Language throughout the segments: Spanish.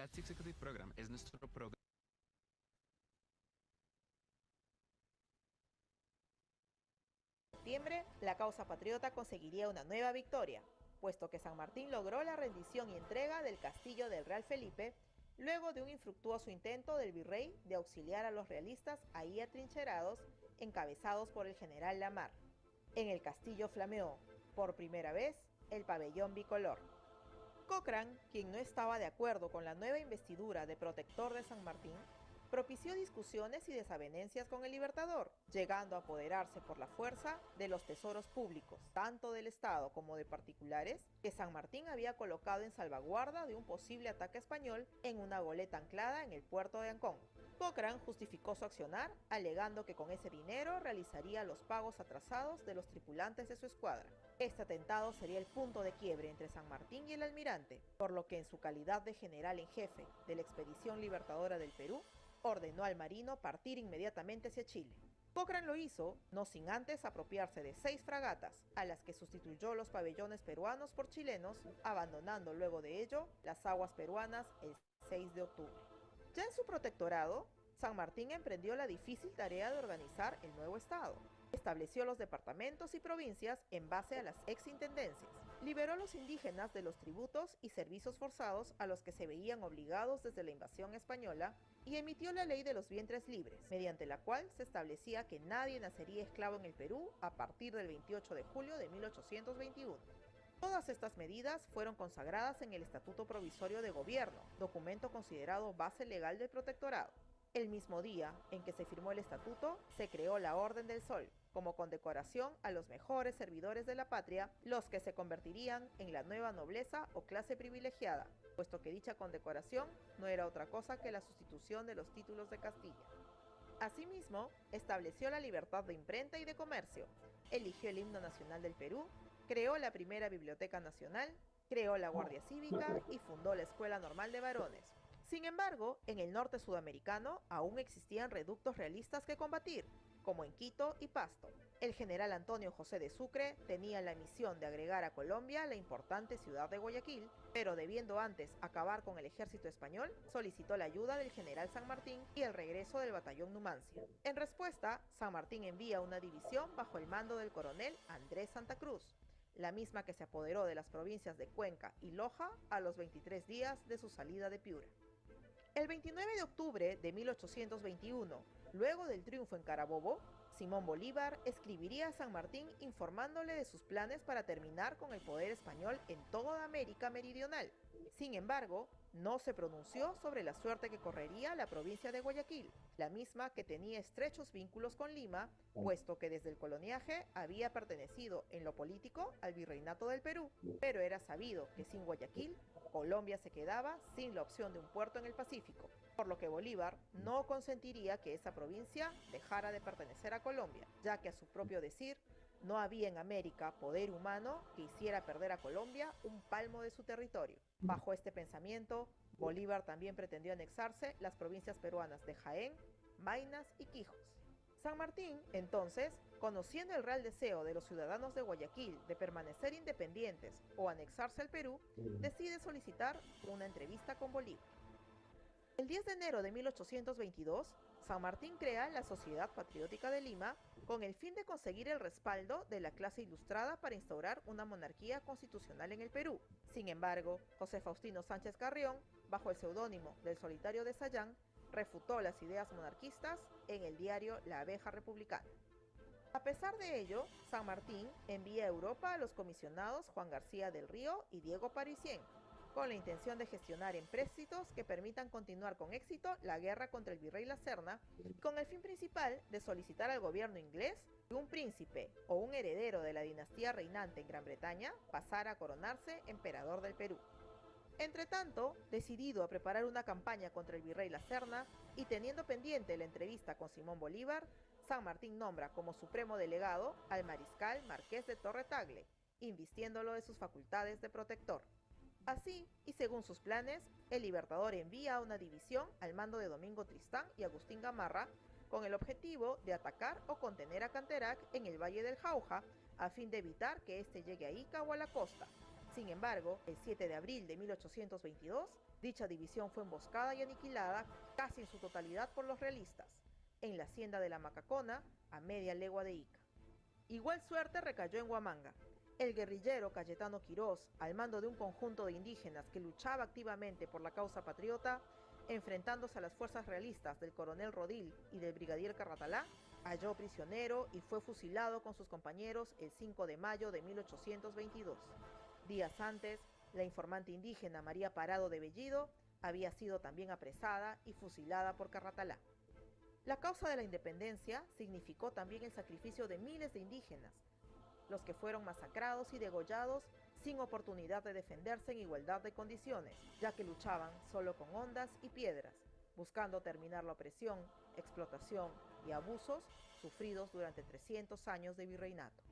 Galaxy Executive Program es nuestro programa. En septiembre, la causa patriota conseguiría una nueva victoria, puesto que San Martín logró la rendición y entrega del castillo del Real Felipe, luego de un infructuoso intento del virrey de auxiliar a los realistas ahí atrincherados, encabezados por el general Lamar. En el castillo flameó, por primera vez, el pabellón bicolor. Cochrane, quien no estaba de acuerdo con la nueva investidura de protector de San Martín, propició discusiones y desavenencias con el Libertador, llegando a apoderarse por la fuerza de los tesoros públicos, tanto del Estado como de particulares, que San Martín había colocado en salvaguarda de un posible ataque español en una goleta anclada en el puerto de Ancón. Cochrane justificó su accionar, alegando que con ese dinero realizaría los pagos atrasados de los tripulantes de su escuadra. Este atentado sería el punto de quiebre entre San Martín y el almirante, por lo que en su calidad de general en jefe de la Expedición Libertadora del Perú, ordenó al marino partir inmediatamente hacia Chile. Cochrane lo hizo, no sin antes apropiarse de 6 fragatas, a las que sustituyó los pabellones peruanos por chilenos, abandonando luego de ello las aguas peruanas el 6 de octubre. Ya en su protectorado, San Martín emprendió la difícil tarea de organizar el nuevo Estado. Estableció los departamentos y provincias en base a las exintendencias. Liberó a los indígenas de los tributos y servicios forzados a los que se veían obligados desde la invasión española y emitió la ley de los vientres libres, mediante la cual se establecía que nadie nacería esclavo en el Perú a partir del 28 de julio de 1821. Todas estas medidas fueron consagradas en el Estatuto Provisorio de Gobierno, documento considerado base legal del protectorado. El mismo día en que se firmó el estatuto, se creó la Orden del Sol, como condecoración a los mejores servidores de la patria, los que se convertirían en la nueva nobleza o clase privilegiada, puesto que dicha condecoración no era otra cosa que la sustitución de los títulos de Castilla. Asimismo, estableció la libertad de imprenta y de comercio, eligió el himno nacional del Perú, creó la primera Biblioteca Nacional, creó la Guardia Cívica y fundó la Escuela Normal de Varones. Sin embargo, en el norte sudamericano aún existían reductos realistas que combatir, como en Quito y Pasto. El general Antonio José de Sucre tenía la misión de agregar a Colombia la importante ciudad de Guayaquil, pero debiendo antes acabar con el ejército español, solicitó la ayuda del general San Martín y el regreso del batallón Numancia. En respuesta, San Martín envía una división bajo el mando del coronel Andrés Santa Cruz, la misma que se apoderó de las provincias de Cuenca y Loja a los 23 días de su salida de Piura. El 29 de octubre de 1821, luego del triunfo en Carabobo, Simón Bolívar escribiría a San Martín informándole de sus planes para terminar con el poder español en toda América Meridional. Sin embargo, no se pronunció sobre la suerte que correría la provincia de Guayaquil, la misma que tenía estrechos vínculos con Lima, puesto que desde el coloniaje había pertenecido en lo político al virreinato del Perú, pero era sabido que sin Guayaquil, Colombia se quedaba sin la opción de un puerto en el Pacífico, por lo que Bolívar no consentiría que esa provincia dejara de pertenecer a Colombia, ya que a su propio decir, no había en América poder humano que hiciera perder a Colombia un palmo de su territorio. Bajo este pensamiento, Bolívar también pretendió anexarse las provincias peruanas de Jaén, Maynas y Quijos. San Martín, entonces, conociendo el real deseo de los ciudadanos de Guayaquil de permanecer independientes o anexarse al Perú, decide solicitar una entrevista con Bolívar. El 10 de enero de 1822, San Martín crea la Sociedad Patriótica de Lima con el fin de conseguir el respaldo de la clase ilustrada para instaurar una monarquía constitucional en el Perú. Sin embargo, José Faustino Sánchez Carrión, bajo el seudónimo del Solitario de Sayán, refutó las ideas monarquistas en el diario La Abeja Republicana. A pesar de ello, San Martín envía a Europa a los comisionados Juan García del Río y Diego Parisien, con la intención de gestionar empréstitos que permitan continuar con éxito la guerra contra el virrey La Serna, con el fin principal de solicitar al gobierno inglés que un príncipe o un heredero de la dinastía reinante en Gran Bretaña pasara a coronarse emperador del Perú. Entretanto, decidido a preparar una campaña contra el virrey La Serna y teniendo pendiente la entrevista con Simón Bolívar, San Martín nombra como supremo delegado al mariscal Marqués de Torre Tagle, invistiéndolo de sus facultades de protector. Así, y según sus planes, el Libertador envía una división al mando de Domingo Tristán y Agustín Gamarra con el objetivo de atacar o contener a Canterac en el Valle del Jauja a fin de evitar que éste llegue a Ica o a la costa. Sin embargo, el 7 de abril de 1822, dicha división fue emboscada y aniquilada casi en su totalidad por los realistas, en la hacienda de la Macacona, a media legua de Ica. Igual suerte recayó en Huamanga. El guerrillero Cayetano Quirós, al mando de un conjunto de indígenas que luchaba activamente por la causa patriota, enfrentándose a las fuerzas realistas del coronel Rodil y del brigadier Carratalá, halló prisionero y fue fusilado con sus compañeros el 5 de mayo de 1822. Días antes, la informante indígena María Parado de Bellido había sido también apresada y fusilada por Carratalá. La causa de la independencia significó también el sacrificio de miles de indígenas, los que fueron masacrados y degollados sin oportunidad de defenderse en igualdad de condiciones, ya que luchaban solo con hondas y piedras, buscando terminar la opresión, explotación y abusos sufridos durante 300 años de virreinato.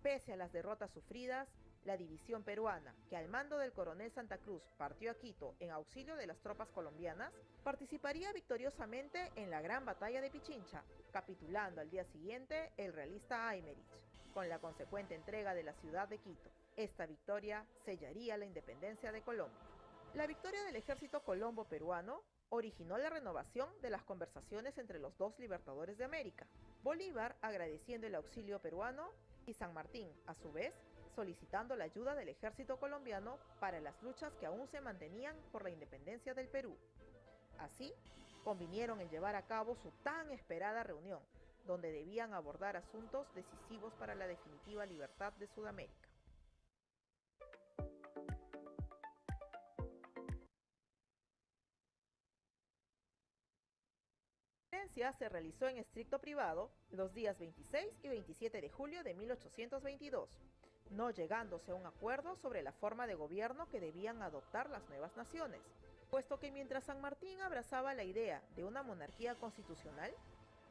Pese a las derrotas sufridas, la división peruana, que al mando del coronel Santa Cruz partió a Quito en auxilio de las tropas colombianas, participaría victoriosamente en la Gran Batalla de Pichincha, capitulando al día siguiente el realista Aymerich, con la consecuente entrega de la ciudad de Quito. Esta victoria sellaría la independencia de Colombia. La victoria del ejército colombo peruano originó la renovación de las conversaciones entre los dos libertadores de América, Bolívar agradeciendo el auxilio peruano y San Martín, a su vez, solicitando la ayuda del ejército colombiano para las luchas que aún se mantenían por la independencia del Perú. Así, convinieron en llevar a cabo su tan esperada reunión, donde debían abordar asuntos decisivos para la definitiva libertad de Sudamérica. La conferencia se realizó en estricto privado los días 26 y 27 de julio de 1822, no llegándose a un acuerdo sobre la forma de gobierno que debían adoptar las nuevas naciones, puesto que mientras San Martín abrazaba la idea de una monarquía constitucional,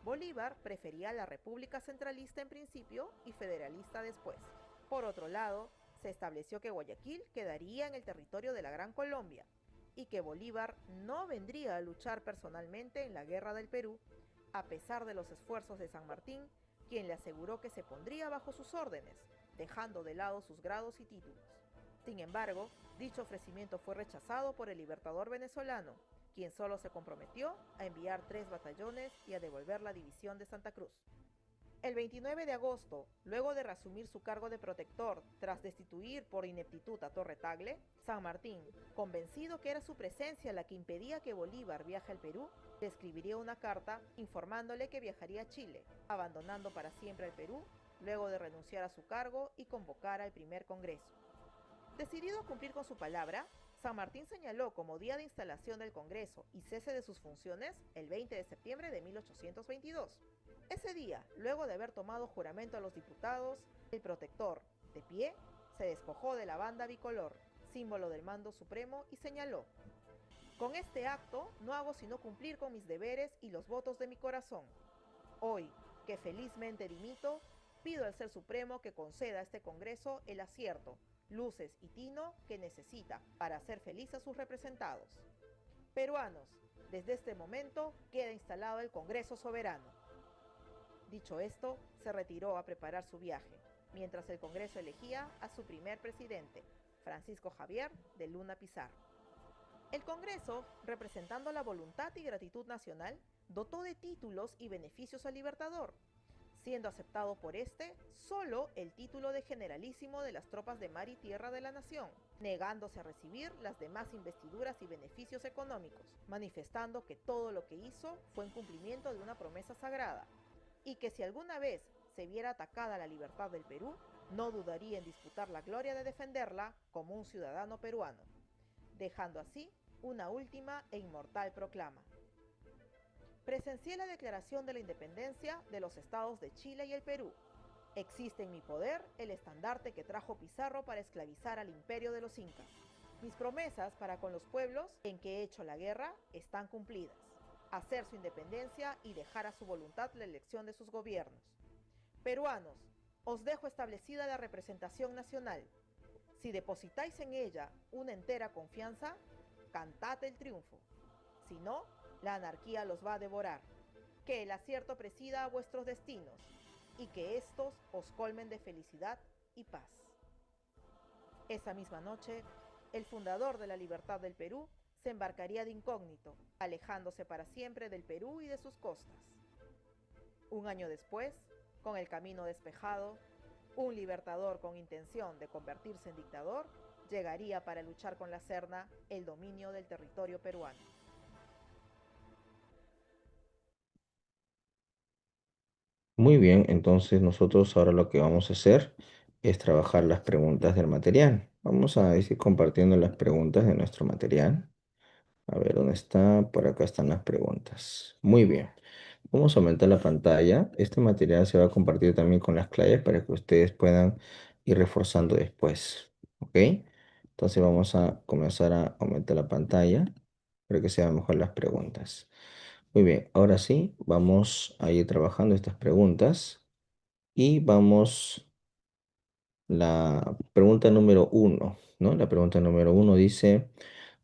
Bolívar prefería la república centralista en principio y federalista después. Por otro lado, se estableció que Guayaquil quedaría en el territorio de la Gran Colombia y que Bolívar no vendría a luchar personalmente en la Guerra del Perú, a pesar de los esfuerzos de San Martín, quien le aseguró que se pondría bajo sus órdenes, dejando de lado sus grados y títulos. Sin embargo, dicho ofrecimiento fue rechazado por el libertador venezolano, quien solo se comprometió a enviar 3 batallones y a devolver la división de Santa Cruz. El 29 de agosto, luego de reasumir su cargo de protector tras destituir por ineptitud a Torre Tagle, San Martín, convencido que era su presencia la que impedía que Bolívar viaje al Perú, le escribiría una carta informándole que viajaría a Chile, abandonando para siempre el Perú, luego de renunciar a su cargo y convocar al primer Congreso. Decidido a cumplir con su palabra, San Martín señaló como día de instalación del Congreso y cese de sus funciones el 20 de septiembre de 1822. Ese día, luego de haber tomado juramento a los diputados, el protector, de pie, se despojó de la banda bicolor, símbolo del mando supremo, y señaló: «Con este acto no hago sino cumplir con mis deberes y los votos de mi corazón. Hoy, que felizmente dimito, pido al Ser Supremo que conceda a este Congreso el acierto, luces y tino que necesita para hacer feliz a sus representados. Peruanos, desde este momento queda instalado el Congreso Soberano». Dicho esto, se retiró a preparar su viaje, mientras el Congreso elegía a su primer presidente, Francisco Javier de Luna Pizarro. El Congreso, representando la voluntad y gratitud nacional, dotó de títulos y beneficios al Libertador, siendo aceptado por este solo el título de generalísimo de las tropas de mar y tierra de la nación, negándose a recibir las demás investiduras y beneficios económicos, manifestando que todo lo que hizo fue en cumplimiento de una promesa sagrada, y que si alguna vez se viera atacada la libertad del Perú, no dudaría en disputar la gloria de defenderla como un ciudadano peruano, dejando así una última e inmortal proclama: «Presencié la declaración de la independencia de los estados de Chile y el Perú. Existe en mi poder el estandarte que trajo Pizarro para esclavizar al imperio de los incas. Mis promesas para con los pueblos en que he hecho la guerra están cumplidas: hacer su independencia y dejar a su voluntad la elección de sus gobiernos. Peruanos, os dejo establecida la representación nacional. Si depositáis en ella una entera confianza, cantad el triunfo. Si no, la anarquía los va a devorar. Que el acierto presida a vuestros destinos y que estos os colmen de felicidad y paz». Esa misma noche, el fundador de la libertad del Perú se embarcaría de incógnito, alejándose para siempre del Perú y de sus costas. Un año después, con el camino despejado, un libertador con intención de convertirse en dictador llegaría para luchar con la Serna el dominio del territorio peruano. Muy bien, entonces nosotros ahora lo que vamos a hacer es trabajar las preguntas del material. Vamos a ir compartiendo las preguntas de nuestro material. A ver, ¿dónde está? Por acá están las preguntas. Muy bien. Vamos a aumentar la pantalla. Este material se va a compartir también con las claves para que ustedes puedan ir reforzando después. ¿Ok? Entonces vamos a comenzar a aumentar la pantalla para que se vean mejor las preguntas. Muy bien, ahora sí, vamos a ir trabajando estas preguntas y vamos la pregunta número uno, ¿no? La pregunta número uno dice,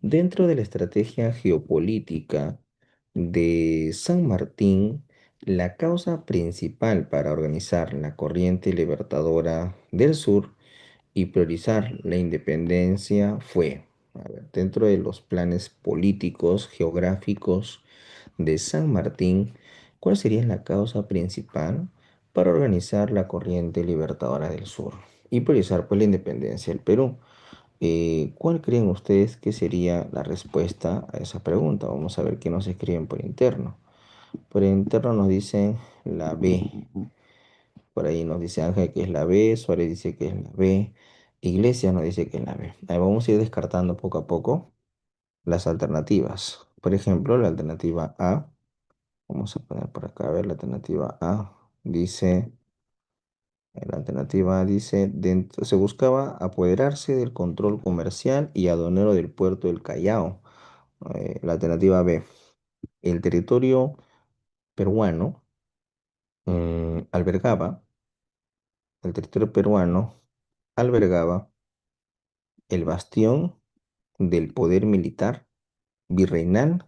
dentro de la estrategia geopolítica de San Martín, la causa principal para organizar la corriente libertadora del sur y priorizar la independencia fue, a ver, dentro de los planes políticos, geográficos de San Martín, ¿cuál sería la causa principal para organizar la corriente libertadora del sur y priorizar pues la independencia del Perú? ¿Cuál creen ustedes que sería la respuesta a esa pregunta? Vamos a ver qué nos escriben por interno. Por interno nos dicen la B. Por ahí nos dice Ángel que es la B, Suárez dice que es la B, Iglesias nos dice que es la B. Ahí vamos a ir descartando poco a poco las alternativas. Por ejemplo, la alternativa A, vamos a poner por acá, a ver, la alternativa A dice, la alternativa A dice, se buscaba apoderarse del control comercial y aduanero del puerto del Callao. La alternativa B, el territorio peruano albergaba, el territorio peruano albergaba el bastión del poder militar virreinal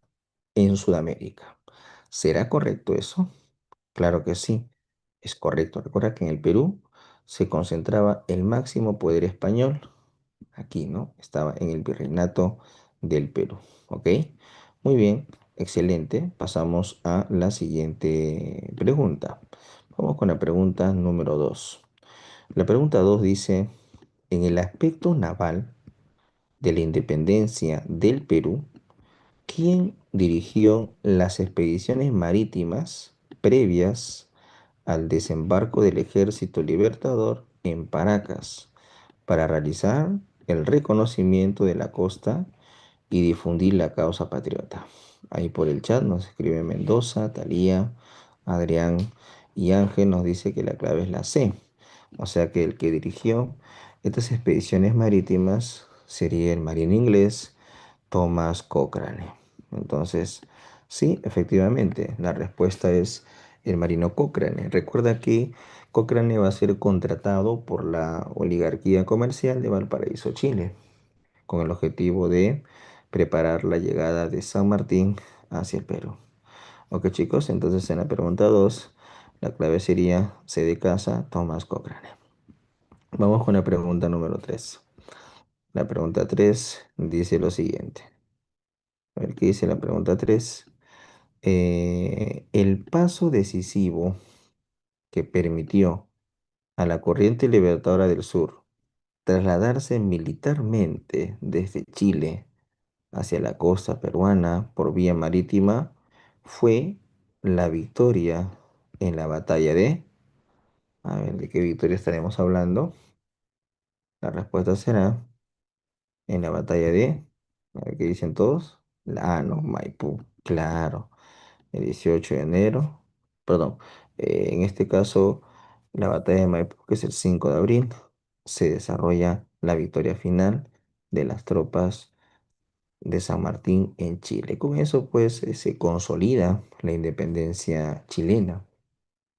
en Sudamérica. ¿Será correcto eso? Claro que sí, es correcto. Recuerda que en el Perú se concentraba el máximo poder español. Aquí, ¿no? Estaba en el virreinato del Perú. ¿Ok? Muy bien, excelente. Pasamos a la siguiente pregunta. Vamos con la pregunta número 2. La pregunta 2 dice, en el aspecto naval de la independencia del Perú, ¿quién dirigió las expediciones marítimas previas al desembarco del Ejército Libertador en Paracas para realizar el reconocimiento de la costa y difundir la causa patriota? Ahí por el chat nos escribe Mendoza, Talía, Adrián y Ángel nos dice que la clave es la C. O sea que el que dirigió estas expediciones marítimas sería el marino inglés Thomas Cochrane. Entonces, sí, efectivamente, la respuesta es el marino Cochrane. Recuerda que Cochrane va a ser contratado por la oligarquía comercial de Valparaíso, Chile, con el objetivo de preparar la llegada de San Martín hacia el Perú. Ok, chicos, entonces en la pregunta 2 la clave sería C de casa, Thomas Cochrane. Vamos con la pregunta número 3. La pregunta 3 dice lo siguiente. A ver qué dice la pregunta 3. El paso decisivo que permitió a la corriente libertadora del sur trasladarse militarmente desde Chile hacia la costa peruana por vía marítima fue la victoria en la batalla de... A ver, ¿de qué victoria estaremos hablando? La respuesta será en la batalla de... A ver qué dicen todos. No, Maipú. Claro, el 18 de enero. Perdón, en este caso, la batalla de Maipú, que es el 5 de abril, se desarrolla la victoria final de las tropas de San Martín en Chile. Con eso, pues, se consolida la independencia chilena,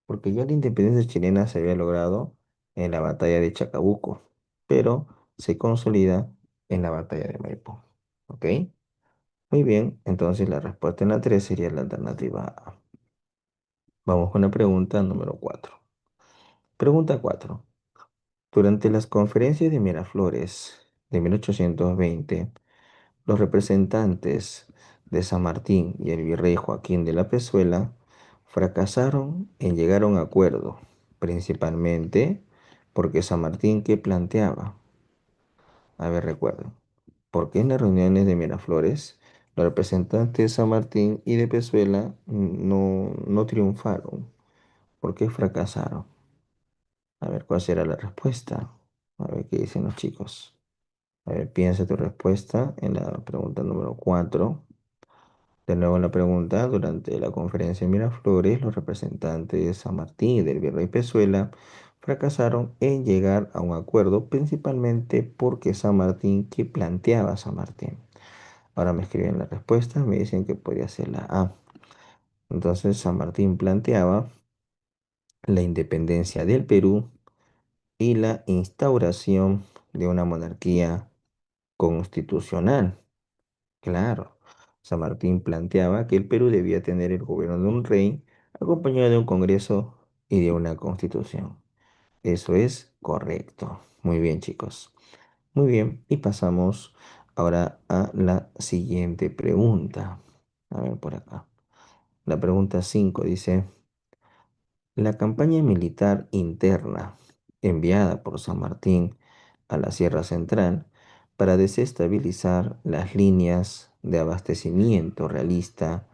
porque ya la independencia chilena se había logrado en la batalla de Chacabuco, pero se consolida en la batalla de Maipú. ¿Ok? Muy bien, entonces la respuesta en la 3 sería la alternativa A. Vamos con la pregunta número 4. Pregunta 4. Durante las conferencias de Miraflores de 1820, los representantes de San Martín y el virrey Joaquín de la Pezuela fracasaron en llegar a un acuerdo, principalmente porque San Martín que planteaba, a ver, recuerden, porque en las reuniones de Miraflores, los representantes de San Martín y de Pezuela no triunfaron. ¿Por qué fracasaron? A ver, ¿cuál será la respuesta? A ver qué dicen los chicos. A ver, piensa tu respuesta en la pregunta número 4. De nuevo la pregunta, durante la conferencia en Miraflores, los representantes de San Martín y del virrey Pezuela fracasaron en llegar a un acuerdo, principalmente porque San Martín, ¿qué planteaba San Martín? Ahora me escriben la respuesta, me dicen que podría ser la A. Entonces, San Martín planteaba la independencia del Perú y la instauración de una monarquía constitucional. Claro, San Martín planteaba que el Perú debía tener el gobierno de un rey acompañado de un congreso y de una constitución. Eso es correcto. Muy bien, chicos. Muy bien, y pasamos ahora a la siguiente pregunta. A ver por acá. La pregunta 5 dice, la campaña militar interna enviada por San Martín a la Sierra Central para desestabilizar las líneas de abastecimiento realista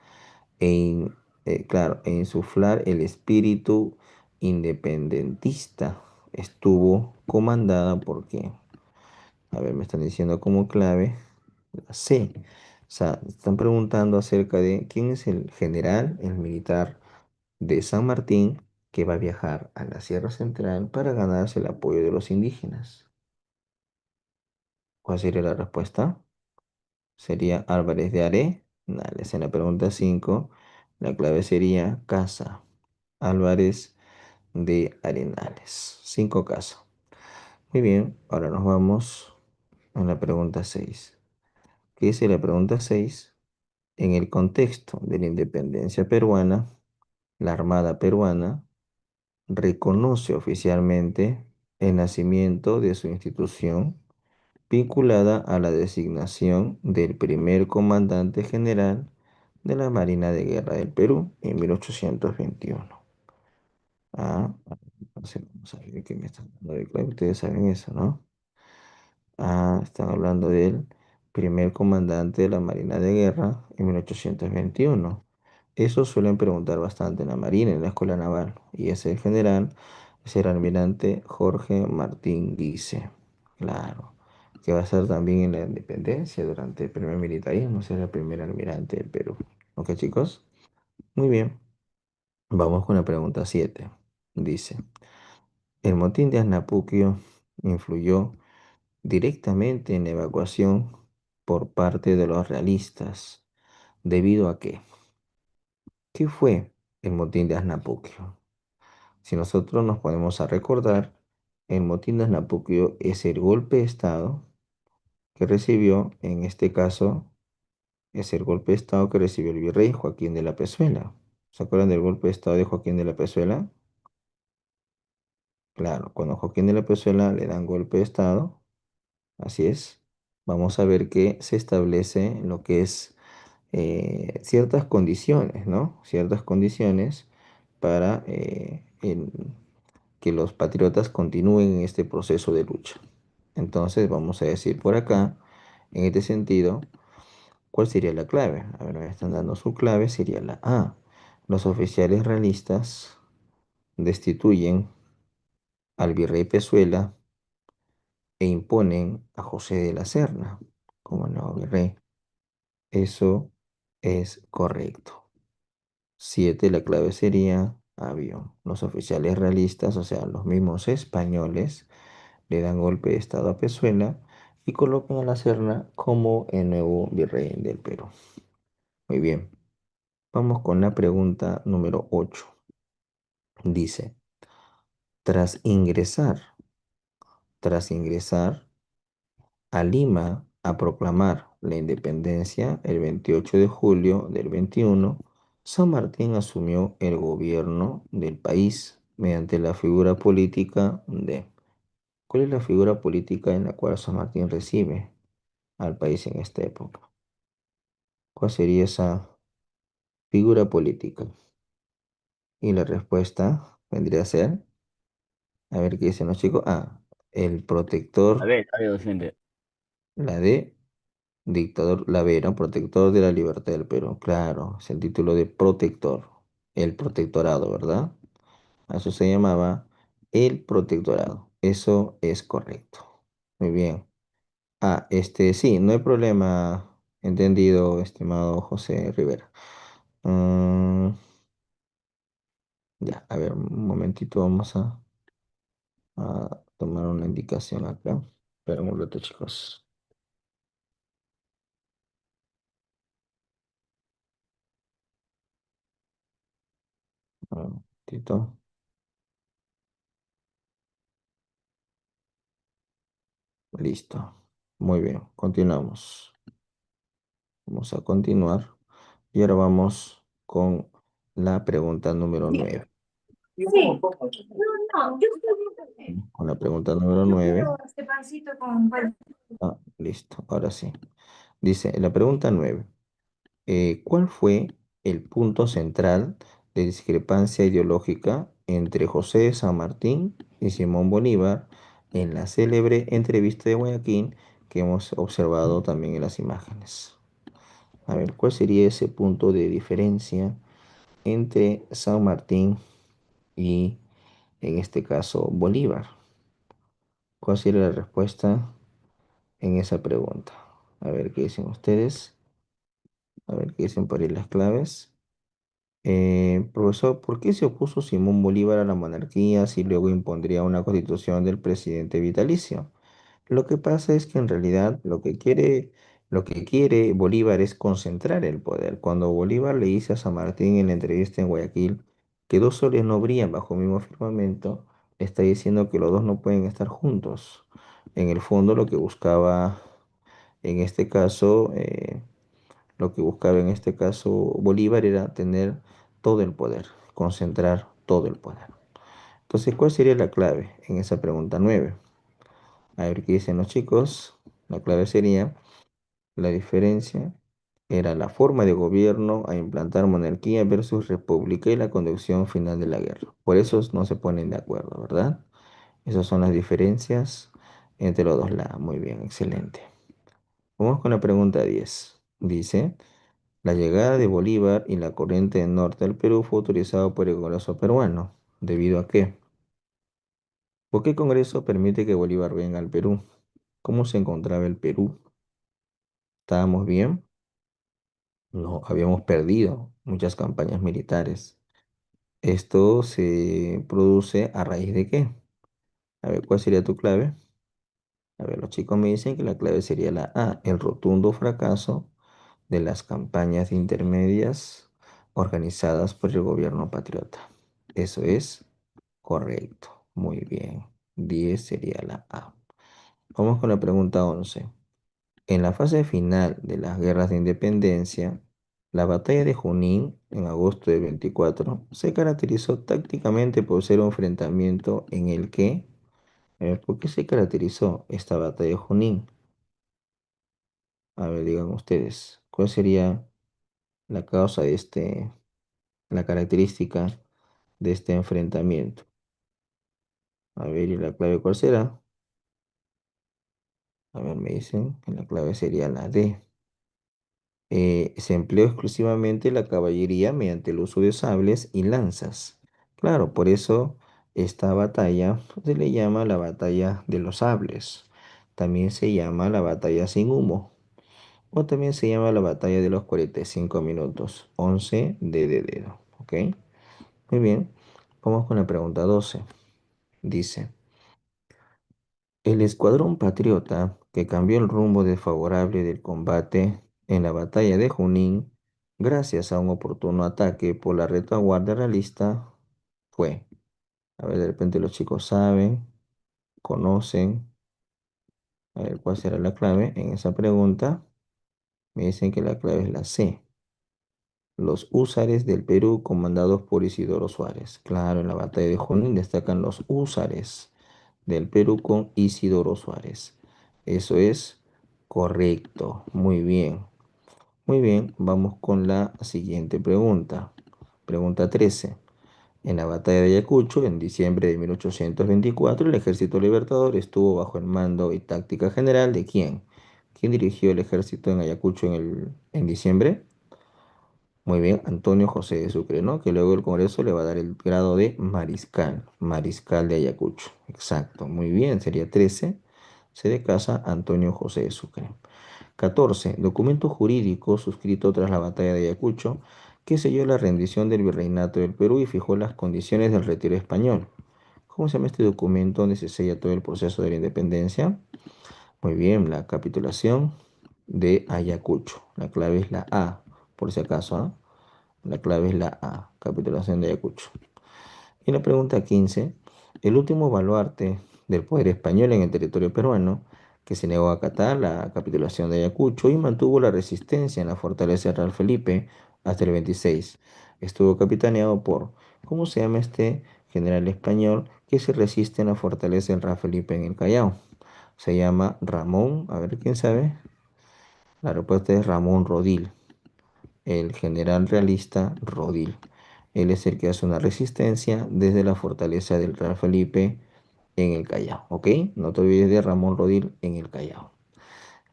claro, e insuflar el espíritu independentista estuvo comandada por quién. A ver, me están diciendo como clave la C. O sea, están preguntando acerca de quién es el general, el militar de San Martín que va a viajar a la Sierra Central para ganarse el apoyo de los indígenas. ¿Cuál sería la respuesta? Sería Álvarez de Are. Dale, en la pregunta 5, la clave sería Casa. Álvarez de Arenales. 5 Casa. Muy bien, ahora nos vamos a la pregunta 6. ¿Qué dice la pregunta 6? En el contexto de la independencia peruana, la Armada peruana reconoce oficialmente el nacimiento de su institución vinculada a la designación del primer comandante general de la Marina de Guerra del Perú en 1821. Ah, entonces vamos a ver qué me están dando de clave. Ustedes saben eso, ¿no? Ah, están hablando del primer comandante de la Marina de Guerra en 1821. Eso suelen preguntar bastante en la Marina, en la Escuela Naval. Y ese general es el almirante Jorge Martín Guise. Claro, que va a ser también en la independencia durante el primer militarismo, será el primer almirante del Perú. ¿Ok, chicos? Muy bien. Vamos con la pregunta 7. Dice, el motín de Asnapuquio influyó directamente en la evacuación por parte de los realistas. ¿Debido a qué? ¿Qué fue el motín de Asnapuquio? Si nosotros nos ponemos a recordar, el motín de Asnapuquio es el golpe de Estado que recibió, en este caso, es el golpe de Estado que recibió el virrey Joaquín de la Pezuela. ¿Se acuerdan del golpe de Estado de Joaquín de la Pezuela? Claro, cuando Joaquín de la Pezuela le dan golpe de Estado, así es, vamos a ver que se establece lo que es ciertas condiciones, ¿no? Ciertas condiciones para que los patriotas continúen en este proceso de lucha. Entonces, vamos a decir por acá, en este sentido, ¿cuál sería la clave? A ver, me están dando su clave, sería la A. Los oficiales realistas destituyen al virrey Pezuela e imponen a José de la Serna como nuevo virrey. Eso es correcto. 7, la clave sería avión. Los oficiales realistas, o sea, los mismos españoles, le dan golpe de estado a Pezuela y colocan a la Serna como el nuevo virrey del Perú. Muy bien, vamos con la pregunta número 8. Dice, tras ingresar, tras ingresar a Lima a proclamar la independencia el 28 de julio del 21, San Martín asumió el gobierno del país mediante la figura política de ¿Cuál es la figura política en la cual San Martín recibe al país en esta época? ¿Cuál sería esa figura política? Y la respuesta vendría a ser, a ver qué dicen los chicos. Ah, el protector, A ver, docente. la D, dictador, la B, ¿no? Protector de la libertad del Perú. Claro, es el título de protector, el protectorado, ¿verdad? A eso se llamaba el protectorado. Eso es correcto. Muy bien. Ah, sí, no hay problema. Entendido, estimado José Rivera. Mm, ya, a ver, un momentito, vamos a tomar una indicación acá. Espera un momento, chicos. Un momentito. Listo. Muy bien, continuamos. Vamos a continuar. Y ahora vamos con la pregunta número 9. Sí. No, no, yo estoy Con la pregunta número yo 9. quiero este pancito con Ah, listo, ahora sí. Dice, la pregunta 9. ¿Cuál fue el punto central de discrepancia ideológica entre José de San Martín y Simón Bolívar en la célebre entrevista de Guayaquil que hemos observado también en las imágenes? A ver, ¿cuál sería ese punto de diferencia entre San Martín y, en este caso, Bolívar? ¿Cuál sería la respuesta en esa pregunta? A ver qué dicen ustedes. A ver qué dicen por ahí las claves. Profesor, ¿por qué se opuso Simón Bolívar a la monarquía si luego impondría una constitución del presidente vitalicio? Lo que pasa es que en realidad lo que quiere Bolívar es concentrar el poder. Cuando Bolívar le dice a San Martín en la entrevista en Guayaquil que dos soles no brillan bajo el mismo firmamento, le está diciendo que los dos no pueden estar juntos. En el fondo, en este caso, lo que buscaba en este caso Bolívar era tener todo el poder, concentrar todo el poder. Entonces, ¿cuál sería la clave en esa pregunta 9? A ver qué dicen los chicos. La clave sería la diferencia era la forma de gobierno a implantar monarquía versus república y la conducción final de la guerra. Por eso no se ponen de acuerdo, ¿verdad? Esas son las diferencias entre los dos lados. Muy bien, excelente. Vamos con la pregunta 10. Dice, la llegada de Bolívar y la corriente del norte del Perú fue autorizado por el Congreso peruano. ¿Debido a qué? ¿Por qué el Congreso permite que Bolívar venga al Perú? ¿Cómo se encontraba el Perú? ¿Estábamos bien? No, habíamos perdido muchas campañas militares. ¿Esto se produce a raíz de qué? A ver, ¿cuál sería tu clave? A ver, los chicos me dicen que la clave sería la A, el rotundo fracaso de las campañas intermedias organizadas por el gobierno patriota. Eso es correcto. Muy bien. 10 sería la A. Vamos con la pregunta 11. En la fase final de las guerras de independencia, la batalla de Junín, en agosto de 24, se caracterizó tácticamente por ser un enfrentamiento en el que, ¿por qué se caracterizó esta batalla de Junín? A ver, digan ustedes, ¿cuál sería la causa la característica de este enfrentamiento? A ver, ¿y la clave cuál será? A ver, me dicen que la clave sería la D. Se empleó exclusivamente la caballería mediante el uso de sables y lanzas. Claro, por eso esta batalla se le llama la batalla de los sables. También se llama la batalla sin humo. O también se llama la batalla de los 45 minutos. 11 de dedo. ¿Ok? Muy bien. Vamos con la pregunta 12. Dice, el escuadrón patriota que cambió el rumbo desfavorable del combate en la batalla de Junín, gracias a un oportuno ataque por la retaguardia realista, fue. A ver, de repente los chicos saben, conocen. A ver, ¿cuál será la clave en esa pregunta? Me dicen que la clave es la C. Los húsares del Perú comandados por Isidoro Suárez. Claro, en la batalla de Junín destacan los húsares del Perú con Isidoro Suárez. Eso es correcto. Muy bien. Muy bien, vamos con la siguiente pregunta. Pregunta 13. En la batalla de Ayacucho, en diciembre de 1824, el Ejército Libertador estuvo bajo el mando y táctica general de ¿quién? ¿Quién dirigió el ejército en Ayacucho en diciembre? Muy bien, Antonio José de Sucre, ¿no? Que luego el Congreso le va a dar el grado de mariscal, mariscal de Ayacucho. Exacto, muy bien, sería 13. Se de casa Antonio José de Sucre. 14. Documento jurídico suscrito tras la batalla de Ayacucho que selló la rendición del virreinato del Perú y fijó las condiciones del retiro español. ¿Cómo se llama este documento donde se sella todo el proceso de la independencia? Muy bien, la capitulación de Ayacucho. La clave es la A, por si acaso, ¿ah? La clave es la A, capitulación de Ayacucho. Y la pregunta 15, el último baluarte del poder español en el territorio peruano, que se negó a acatar la capitulación de Ayacucho y mantuvo la resistencia en la fortaleza de Real Felipe hasta el 26. Estuvo capitaneado por, ¿cómo se llama este general español que se resiste en la fortaleza del Real Felipe en el Callao? Se llama Ramón, a ver quién sabe. La respuesta es Ramón Rodil, el general realista Rodil. Él es el que hace una resistencia desde la fortaleza del Real Felipe en el Callao, ¿ok? No te olvides de Ramón Rodil en el Callao.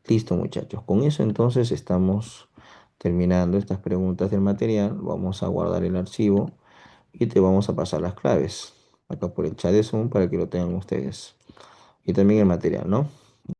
Listo, muchachos. Con eso entonces estamos terminando estas preguntas del material. Vamos a guardar el archivo y te vamos a pasar las claves acá por el chat de Zoom para que lo tengan ustedes. Y también el material, ¿no?